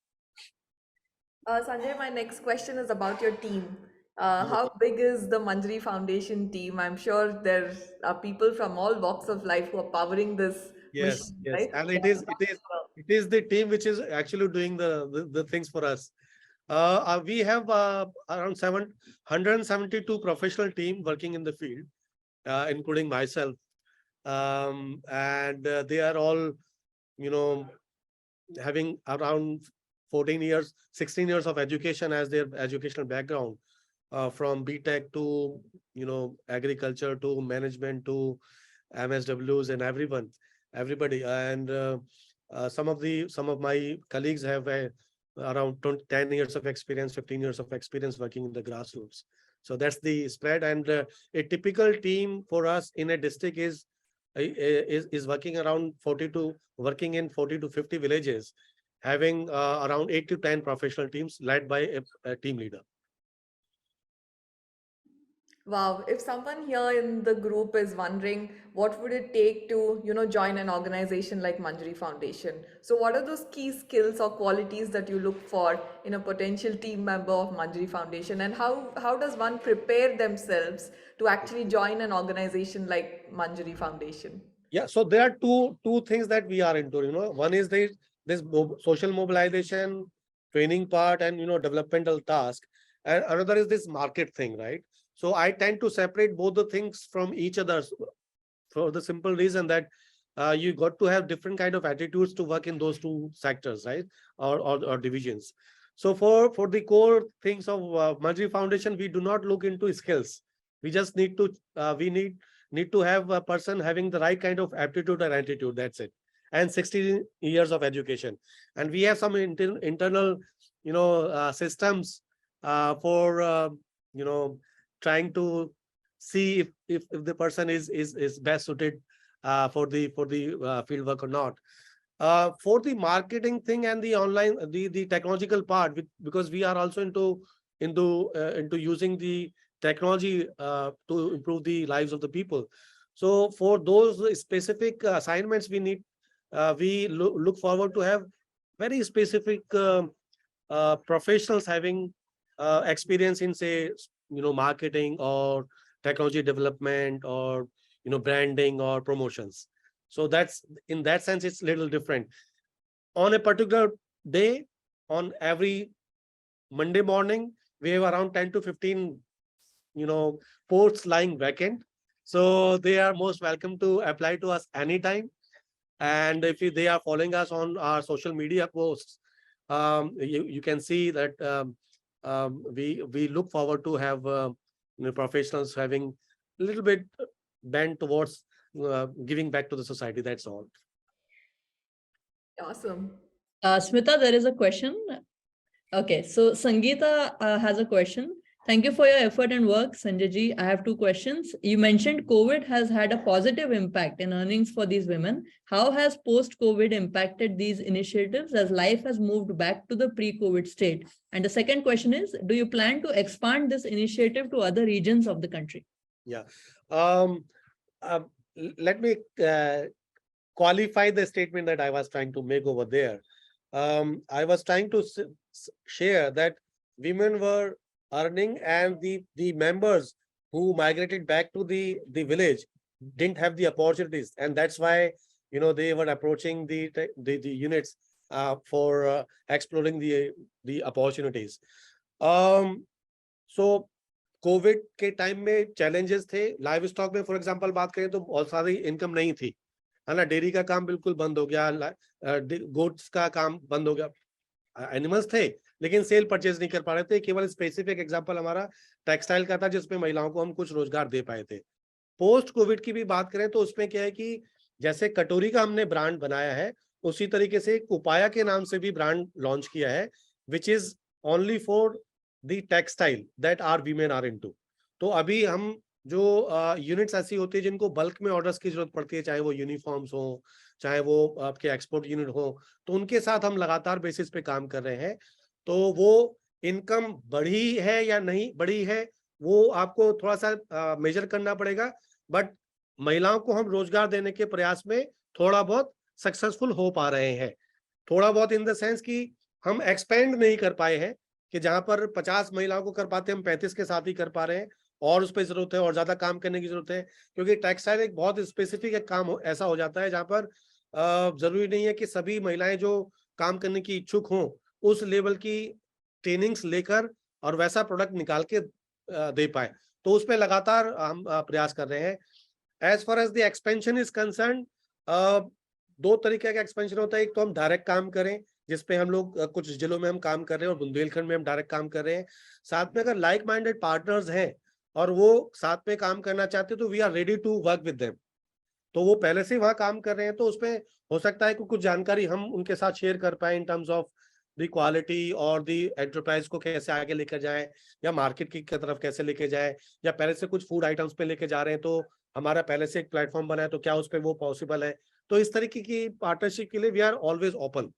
Sanjay, my next question is about your team. How big is the Manjari Foundation team? I'm sure there are people from all walks of life who are powering this Yes, machine, right? and it is the team which is actually doing the things for us. We have around 172 professional team working in the field, including myself, and they are all, having around 16 years of education as their educational background, from BTech to agriculture to management to MSWs and everybody. And some of my colleagues have around 10 years of experience, 15 years of experience working in the grassroots. So that's the spread. And a typical team for us in a district is working around 40 to 50 villages, having around 8 to 10 professional teams led by a team leader. Wow, if someone here in the group is wondering what would it take to, join an organization like Manjari Foundation. So what are those key skills or qualities that you look for in a potential team member of Manjari Foundation, and how does one prepare themselves to actually join an organization like Manjari Foundation? Yeah, so there are two things that we are into. One is this social mobilization, training part, and developmental task, and another is this market thing, right? So I tend to separate both the things from each other for the simple reason that you got to have different kind of attitudes to work in those two sectors, right? Or divisions. So for the core things of Manjari Foundation, we do not look into skills. We just need to have a person having the right kind of aptitude and attitude. That's it. And 16 years of education. And we have some internal, systems for trying to see if the person is best suited for the field work or not. For the marketing thing and the online the technological part, because we are also into using the technology to improve the lives of the people. So for those specific assignments, we look forward to have very specific professionals having experience in, say, marketing or technology development or branding or promotions. So that's, in that sense, it's a little different. On a particular day, on every Monday morning, we have around 10 to 15 posts lying vacant. So they are most welcome to apply to us anytime. And if they are following us on our social media posts, you can see that we look forward to have professionals having a little bit bent towards giving back to the society. That's all. Awesome. Smita, there is a question. Okay, so Sangeeta has a question. Thank you for your effort and work, Sanjay ji. I have two questions. You mentioned COVID has had a positive impact in earnings for these women. How has post-COVID impacted these initiatives as life has moved back to the pre-COVID state? And the second question is, do you plan to expand this initiative to other regions of the country? Yeah. Let me qualify the statement that I was trying to make over there. I was trying to share that women were earning, and the members who migrated back to the village didn't have the opportunities, and that's why they were approaching the units for exploring the opportunities. So Covid के time में challenges थे live stock में. For example बात करें तो बहुत सारी income नहीं थी, है ना. डेयरी का काम बिल्कुल बंद हो गया, गोट्स का काम बंद हो गया. एनिमल्स थे लेकिन सेल परचेज नहीं कर पा रहे थे. केवल स्पेसिफिक एग्जांपल हमारा टेक्सटाइल का था जिसमें महिलाओं को हम कुछ रोजगार दे पाए थे. पोस्ट कोविड की भी बात करें तो उसमें क्या है कि जैसे कटोरी का हमने ब्रांड बनाया है, उसी तरीके से कुपाया के नाम से भी ब्रांड लॉन्च किया है, which is only for the textile that are women are into. तो अभी हम जो यूनिट्स ऐसी होती है जिनको बल्क में ऑर्डर्स की जरूरत पड़ती है, चाहे वो यूनिफॉर्म्स हो, चाहे वो आपके एक्सपोर्ट यूनिट हो, तो उनके साथ हम लगातार बेसिस पे काम कर रहे हैं. तो वो इनकम बढ़ी है या नहीं बढ़ी है वो आपको थोड़ा सा मेजर करना पड़ेगा, बट महिलाओं को हम रोजगार देने के प्रयास में थोड़ा बहुत सक्सेसफुल हो पा रहे हैं. थोड़ा बहुत इन द सेंस कि हम एक्सपेंड नहीं कर पाए हैं कि जहां पर 50 महिलाओं को कर पाते हम 35 के साथ ही कर पा रहे हैं, और उस पर जरूरत है और ज्यादा काम करने की जरूरत है. क्योंकि टेक्सटाइल एक बहुत स्पेसिफिक एक काम ऐसा हो जाता है जहां पर जरूरी नहीं है कि सभी महिलाएं जो काम करने की इच्छुक हों उस लेवल की ट्रेनिंग्स लेकर और वैसा प्रोडक्ट निकाल के दे पाए. तो उस पर लगातार हम प्रयास कर रहे हैं. As far as the expansion is concern, दो तरीके का एक्सपेंशन होता है. एक तो हम डायरेक्ट काम करें जिसपे हम लोग कुछ जिलों में हम काम कर रहे हैं और बुंदेलखंड में हम डायरेक्ट काम कर रहे हैं. साथ में अगर लाइक माइंडेड पार्टनर्स हैं और वो साथ में काम करना चाहते हैं तो we are ready to work with them. तो वो पहले से वहां काम कर रहे हैं तो उसमें हो सकता है कि कुछ जानकारी हम उनके साथ शेयर कर पाए इन टर्म्स ऑफ द क्वालिटी और द एंटरप्राइज को कैसे आगे लेकर जाएं, या मार्केट की तरफ कैसे लेके जाएं, या पहले से कुछ फूड आइटम्स पे लेके जा रहे हैं तो हमारा पहले से एक प्लेटफॉर्म बना है तो क्या उस पर वो पॉसिबल है. तो इस तरीके की पार्टनरशिप के लिए we are always open.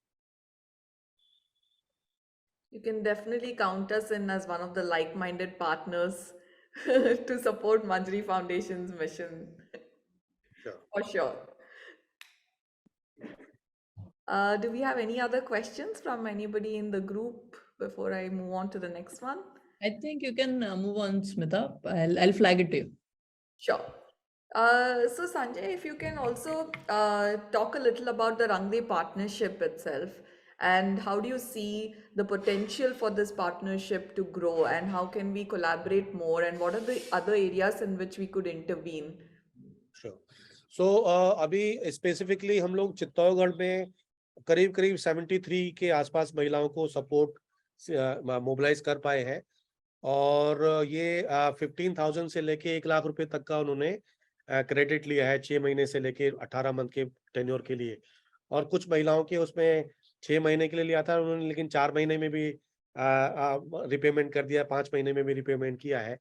You can definitely count us in as one of the like-minded partners to support Manjari Foundation's mission. Sure. For sure. Do we have any other questions from anybody in the group before I move on to the next one? I think you can move on, Smita. I'll flag it to you. Sure. So Sanjay, if you can also talk a little about the Rangde partnership itself, and how do you see the potential for this partnership to grow, and how can we collaborate more, and what are the other areas in which we could intervene? Sure. So अभी specifically हम लोग चित्तौड़गढ़ में करीब करीब 73 के आसपास महिलाओं को सपोर्ट मोबिलाइज कर पाए हैं, और ये 15,000 से लेके 1 लाख रुपए तक का उन्होंने क्रेडिट लिया है 6 महीने से लेके 18 मंथ के टेन्योर के लिए। और कुछ महिलाओं के उसमें 6 महीने के लिए लिया था उन्होंने, लेकिन 4 महीने में भी रिपेमेंट कर दिया, 5 महीने में भी रिपेमेंट किया है।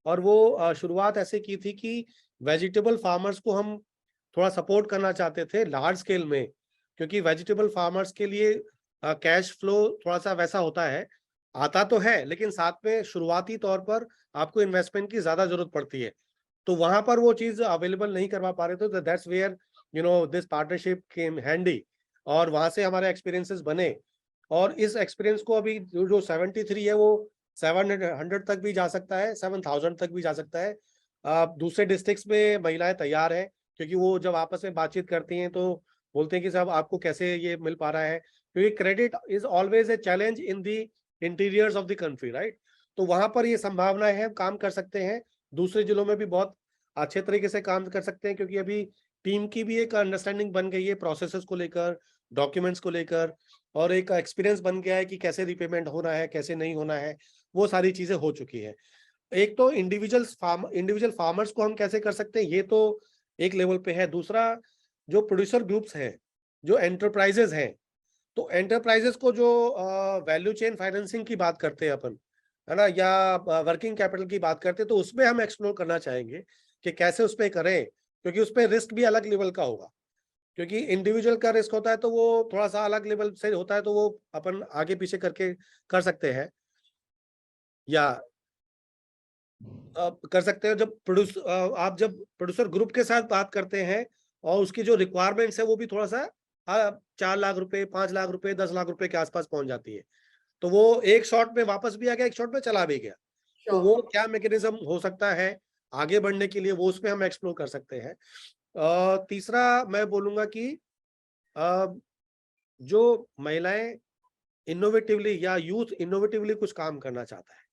और वो शुरुआत ऐसे की थी कि वेजिटेबल फार्मर्स को हम थोड़ा सपोर्ट करना चाहते थे लार्ज स्केल में, क्योंकि वेजिटेबल फार्मर्स के लिए कैश फ्लो थोड़ा सा वैसा होता है, आता तो है लेकिन साथ में शुरुआती तौर पर आपको इन्वेस्टमेंट की ज्यादा जरूरत पड़ती है, तो वहां पर वो चीज अवेलेबल नहीं करवा पा रहे थे। तो that's where this partnership came handy, और वहां से हमारे एक्सपीरियंसेस बने। और इस एक्सपीरियंस को अभी जो 73 है वो 700 तक भी जा सकता है, 7,000 तक भी जा सकता है। दूसरे डिस्ट्रिक्ट्स में महिलाएं तैयार है, क्योंकि वो जब आपस में बातचीत करती हैं तो बोलते हैं कि साहब आपको कैसे ये मिल पा रहा है, क्योंकि credit is always a challenge in the interiors of the country, right. तो वहां पर ये संभावना है, हम काम कर सकते हैं। दूसरे जिलों में भी बहुत अच्छे तरीके से काम कर सकते हैं, क्योंकि अभी टीम की भी एक अंडरस्टैंडिंग बन गई है प्रोसेसेस को लेकर, डॉक्यूमेंट्स को लेकर, और एक एक्सपीरियंस बन गया है कि कैसे रिपेमेंट होना है, कैसे नहीं होना है, वो सारी चीजें हो चुकी है। एक तो इंडिविजुअल फार्मर्स को हम कैसे कर सकते हैं, ये तो एक लेवल पे है। दूसरा, जो प्रोड्यूसर ग्रुप्स हैं, जो एंटरप्राइजेस हैं, तो एंटरप्राइजेस को जो वैल्यू चेन फाइनेंसिंग की बात करते हैं अपन, है ना, या वर्किंग कैपिटल की बात करते हैं, तो उसमें हम एक्सप्लोर करना चाहेंगे कि कैसे उस पर करें, क्योंकि उस पर रिस्क भी अलग लेवल का होगा। क्योंकि इंडिविजुअल का रिस्क होता है तो वो थोड़ा सा अलग लेवल से होता है, तो वो अपन आगे पीछे करके कर सकते हैं, या कर सकते हो। आप जब प्रोड्यूसर ग्रुप के साथ बात करते हैं और उसकी जो रिक्वायरमेंट्स है वो भी थोड़ा सा 4 लाख रुपए, 5 लाख रुपए, 10 लाख रुपए के आसपास पहुंच जाती है, तो वो एक शॉट में वापस भी आ गया, एक शॉट में चला भी गया। तो वो क्या मैकेनिज्म हो सकता है आगे बढ़ने के लिए, वो उसमें हम एक्सप्लोर कर सकते हैं। तीसरा मैं बोलूंगा कि जो महिलाएं इनोवेटिवली या यूथ इनोवेटिवली कुछ काम करना चाहता है,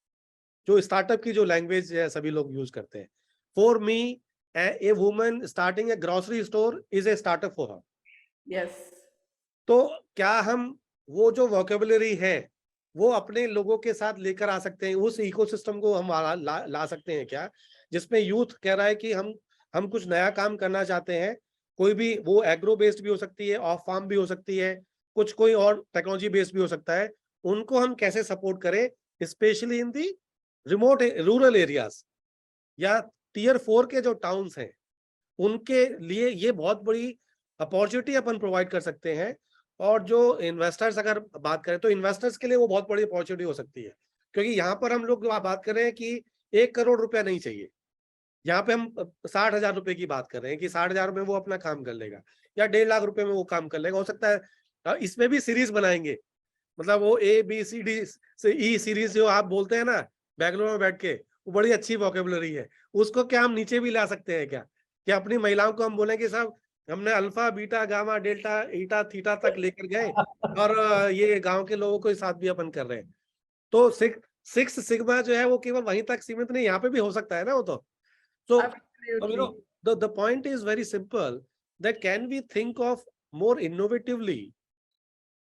जो स्टार्टअप की जो लैंग्वेज है सभी लोग यूज करते हैं, for me a woman starting A grocery store is a startup for her. Yes. तो क्या हम वो जो वोकेबुलरी है वो अपने लोगों के साथ लेकर आ सकते हैं, उस इकोसिस्टम को हम ला सकते हैं क्या, जिसमें यूथ कह रहा है कि हम कुछ नया काम करना चाहते हैं, कोई भी, वो एग्रो बेस्ड भी हो सकती है, ऑफ फार्म भी हो सकती है, कुछ कोई और टेक्नोलॉजी बेस्ड भी हो सकता है, उनको हम कैसे सपोर्ट करें, specially in the remote rural areas या टीयर 4 के जो टाउन्स हैं, उनके लिए ये बहुत बड़ी अपॉर्चुनिटी अपन प्रोवाइड कर सकते हैं। और जो इन्वेस्टर्स अगर बात करें तो इन्वेस्टर्स के लिए वो बहुत बड़ी अपॉर्चुनिटी हो सकती है, क्योंकि यहाँ पर हम लोग बात कर रहे हैं कि 1 करोड़ रुपया नहीं चाहिए, यहाँ पे हम 60,000 रुपए की बात कर रहे हैं कि 60,000 में वो अपना काम कर लेगा, या 1.5 लाख रुपए में वो काम कर लेगा। हो सकता है इसमें भी सीरीज बनाएंगे, मतलब वो ABCD से E सीरीज जो आप बोलते हैं ना बैंगलोर में बैठ के, वो बड़ी अच्छी वोकेबुलरी है, उसको क्या हम नीचे भी ला सकते हैं क्या, कि अपनी महिलाओं को हम बोलें कि साहब हमने अल्फा बीटा गामा डेल्टा ईटा थीटा तक लेकर गए, और ये गांव के लोगों के साथ भी अपन कर रहे हैं। तो सिक्स सिग्मा जो है वो केवल वहीं तक सीमित नहीं, यहाँ पे भी हो सकता है ना वो तो। So, the point is very simple, that can we think of more innovatively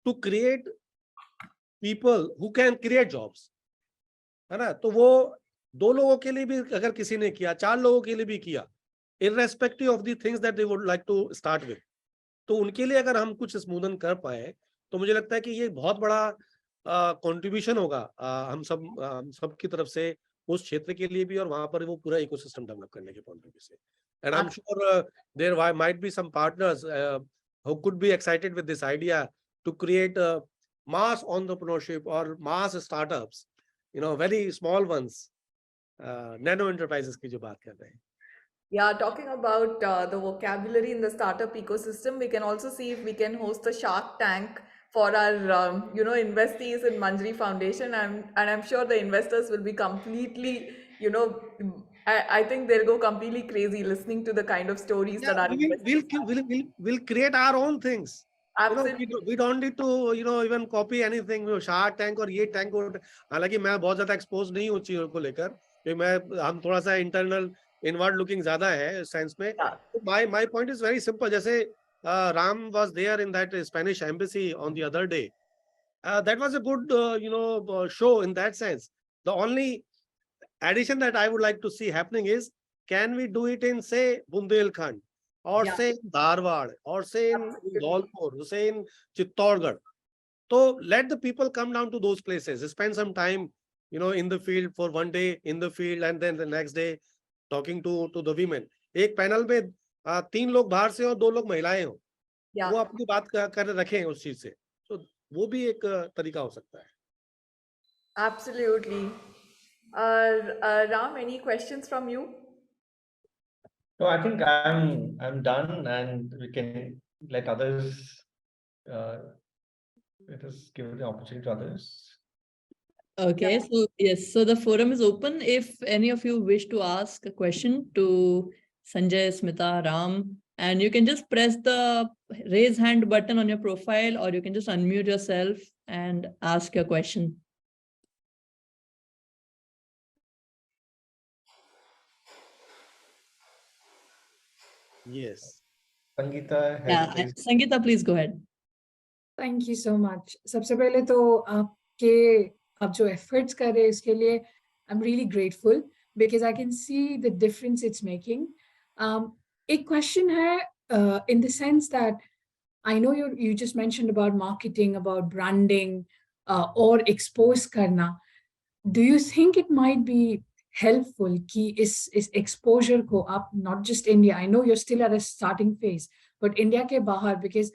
to create people who can create jobs, है ना। तो वो 2 लोगों के लिए भी अगर किसी ने किया, 4 लोगों के लिए भी किया, irrespective of the things that they would like to start with, तो उनके लिए अगर हम कुछ स्मूदन कर पाए तो मुझे लगता है कि ये बहुत बड़ा कंट्रीब्यूशन होगा हम सब की तरफ से उस क्षेत्र के लिए भी, और वहां पर वो पूरा इकोसिस्टम डेवलप करने के पॉइंट ऑफ व्यू से। And I am sure there might be some partners who could be excited with this idea to create mass entrepreneurship or mass startups, very small ones, nano enterprises की जो बात कर रहे हैं. Yeah, talking about the vocabulary in the startup ecosystem, we can also see if we can host a Shark Tank for our, investees in Manjari Foundation, and I'm sure the investors will be completely, I think they'll go completely crazy listening to the kind of stories Yeah, that our investors have. we'll create our own things. Absolutely. We don't need to, even copy anything. Shark Tank और ये tank और हालांकि मैं बहुत ज्यादा expose नहीं हूँ चीजों को लेकर, क्योंकि हम थोड़ा सा internal inward looking ज्यादा है sense में. Yeah. My point is very simple. जैसे Ram was there in that Spanish embassy on the other day. That was a good, show in that sense. The only addition that I would like to see happening is, can we do it in, say, Bundelkhand, or Yeah. say in Dharwad, or say in Absolutely. Dholpur, say in Chittorgarh? So let the people come down to those places, spend some time, in the field for one day in the field, and then the next day talking to the women. एक panel में 3 लोग बाहर से और 2 लोग महिलाएं हो, Yeah. वो अपनी बात कर रखें उस चीज से, तो वो भी एक तरीका हो सकता है. Absolutely. Ram, any questions from you? No, I think I'm done, and we can let others. Let us give the opportunity to others. Okay, Yeah. so yes, so the forum is open. If any of you wish to ask a question to Sanjay, Smita, Ram, and you can just press the raise hand button on your profile, or you can just unmute yourself and ask your question. Yes. Sangeeta, Yeah, Sangeeta, please go ahead. Thank you so much. सबसे पहले तो आप जो efforts कर रहे हैं इसके लिए I'm really grateful because I can see the difference it's making. एक question है in the sense that I know you just mentioned about marketing, about branding, or expose करना. Do you think it might be helpful कि इस exposure को आप, not just India, I know you're still at a starting phase, but India के बाहर, because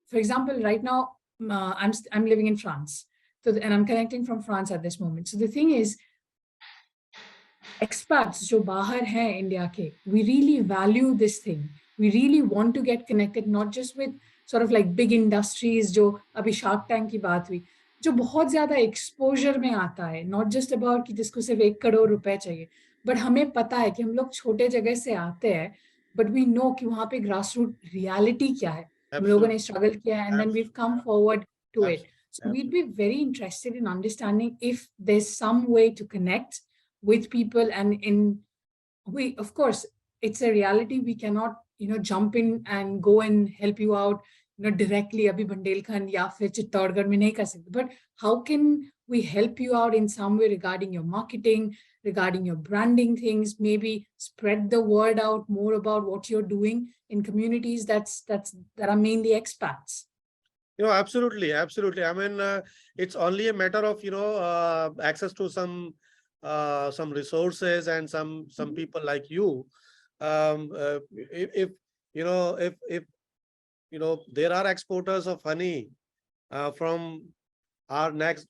for example, right now, I'm living in France, and I'm connecting from France at this moment. So the thing is, expats जो बाहर हैं India के, we really value this thing. We really want to get connected, not just with sort of like big industries जो अभी Shark Tank की बात हुई, जो बहुत ज़्यादा exposure में आता है, not just about कि जिसको सिर्फ 1 करोड़ रुपए चाहिए, but हमें पता है कि हम लोग छोटे जगह से आते हैं, but we know कि वहाँ पे grassroots reality क्या है. हम लोगों ने struggle किया है, and then we've come forward to it. So we'd be very interested in understanding if there's some way to connect with people, and we, of course, it's a reality. We cannot, jump in and go and help you out, directly abhi Bundelkhand ya fir Chittorgarh mein nahi kar sakte. But how can we help you out in some way regarding your marketing, regarding your branding things, maybe spread the word out more about what you're doing in communities that are mainly expats? Absolutely. I mean, it's only a matter of, access to some resources and some people like you. If there are exporters of honey from our next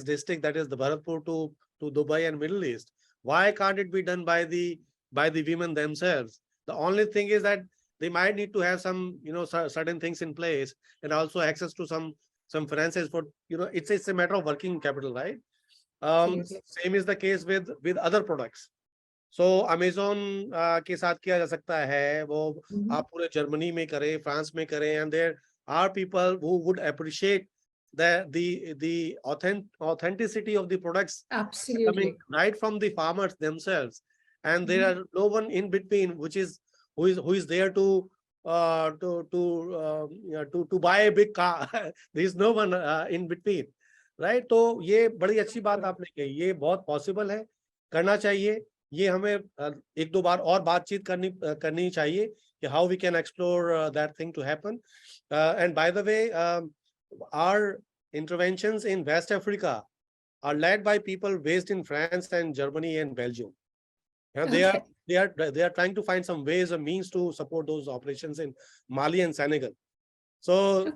district, that is the Bharatpur to Dubai and Middle East, why can't it be done by the women themselves? The only thing is that they might need to have some certain things in place, and also access to some finances for, it's a matter of working capital, right? Same is the case with other products. So Amazon के साथ किया जा सकता है, वो आप पूरे Germany में करें, फ्रांस में करें, and there are people who would appreciate the authenticity of the products. Absolutely. Coming right from the farmers themselves, and there are no one in between, who is there to buy a big car. There is no one in between, right? तो ये बड़ी अच्छी बात आपने कही, ये बहुत possible है, करना चाहिए. ये हमें 1-2 बार और बातचीत करनी चाहिए कि how we can explore that thing to happen. And by the way, our interventions in West Africa are led by people based in France and Germany and Belgium. And they are trying to find some ways or means to support those operations in Mali and Senegal. So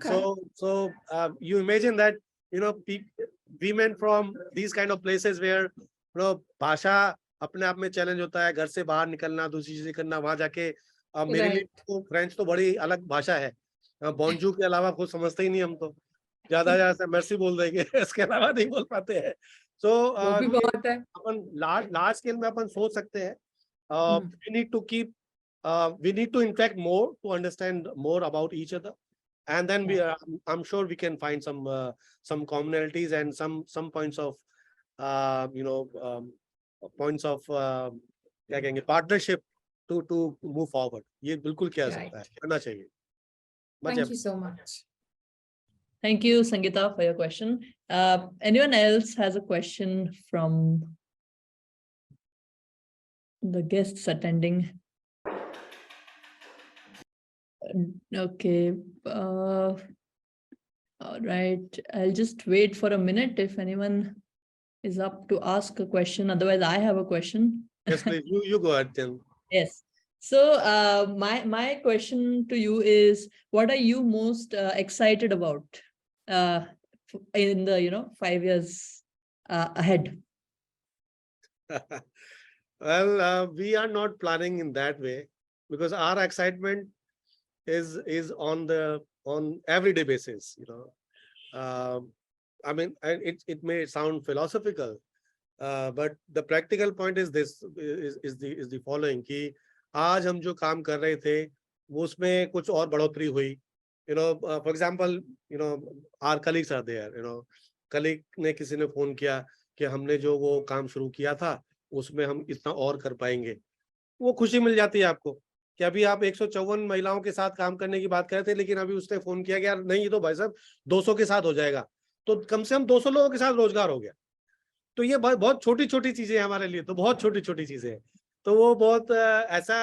you imagine that women from these kind of places where bhasha अपने आप में challenge होता है, घर से बाहर निकलना, दूसरी चीजें करना, वहां जाके मेरे लिए तो फ्रेंच तो बड़ी अलग भाषा है, बॉन्जू के अलावा कुछ समझते ही नहीं हम तो, ज्यादा मेर्सी बोल देंगे इसके अलावा नहीं बोल पाते हैं। सो वो भी बहुत है। अपन लार्ज स्केल में अपन सोच सकते हैं, we need to keep we need to interact more to understand more about each other, and then I'm sure we can find some commonalities and some points of points of क्या कहेंगे, partnership to move forward. ये बिल्कुल किया जा सकता है, करना चाहिए। Thank you so much. Thank you, Sangeeta, for your question. Anyone else has a question from the guests attending? Okay. All right. I'll just wait for a minute if anyone is up to ask a question. Otherwise, I have a question. Yes, please. You go ahead, then. Yes. So my question to you is, what are you most excited about in the 5 years ahead? Well, we are not planning in that way, because our excitement is on everyday basis. I mean, it may sound philosophical, but the practical point is this: is the following, कि आज हम जो काम कर रहे थे वो उसमें कुछ और बढ़ोतरी हुई. For example, our colleagues are there. colleague ने किसी ने फोन किया कि हमने जो वो काम शुरू किया था उसमें हम इतना और कर पाएंगे. वो खुशी मिल जाती है आपको कि अभी आप 154 महिलाओं के साथ काम करने की बात कर रहे थे, लेकिन अभी उसने फोन किया कि यार नहीं, ये तो भाई साहब 200 के साथ हो जाएगा, तो कम से कम 200 लोगों के साथ रोजगार हो गया. तो ये बहुत छोटी छोटी चीजें हैं हमारे लिए, तो बहुत छोटी छोटी चीजें हैं. तो वो बहुत ऐसा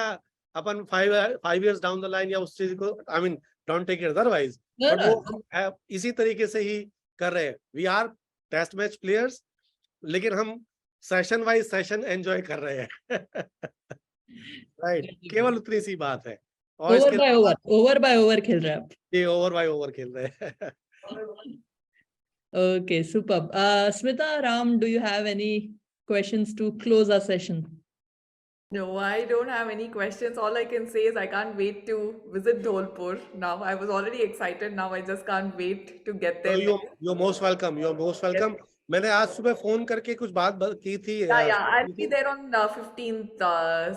अपन 5 years डाउन द लाइन या उस चीज को, I mean don't take it otherwise, but वो हम इसी तरीके से ही कर रहे हैं. We are test match players, लेकिन हम सेशन वाइज सेशन एंजॉय कर रहे हैं. राइट, केवल उतनी सी बात है. और ओवर बाय ओवर खेल रहे हैं आप. ये ओवर बाय ओवर खेल रहे हैं. Okay, superb. Smita, Ram, do you have any questions to close our session? No, I don't have any questions. All I can say is I can't wait to visit Dholpur now. I was already excited. Now I just can't wait to get there. You're most welcome. You're most welcome. मैंने आज सुबह phone करके कुछ बात की थी. Yeah, I'll be there on 15th,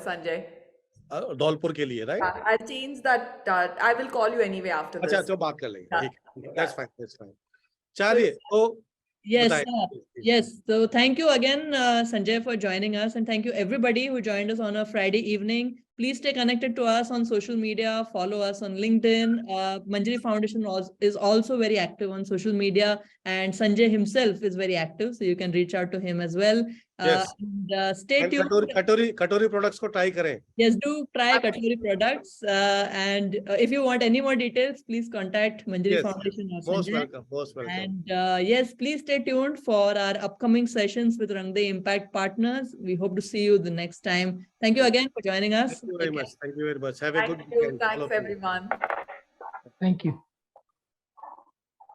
Sanjay. Dholpur के लिए, right? Yeah, I'll change that. I will call you anyway after this. अच्छा, तो बात कर लेंगे. ठीक, that's fine, that's fine. चलिए, तो Yes. So thank you again, Sanjay, for joining us, and thank you everybody who joined us on a Friday evening. Please stay connected to us on social media. Follow us on LinkedIn. Manjari Foundation is also very active on social media, and Sanjay himself is very active, so you can reach out to him as well. Yes. And stay tuned. Katori products को try करें. Yes, do try Katori products. And if you want any more details, please contact Manjari Foundation or Sanjay. Most welcome. Most welcome. And yes, please stay tuned for our upcoming sessions with Rangde Impact Partners. We hope to see you the next time. Thank you again for joining us. Thank you very much. Thank you very much. Have a good Thank you. weekend. Thanks, everyone. Thank you.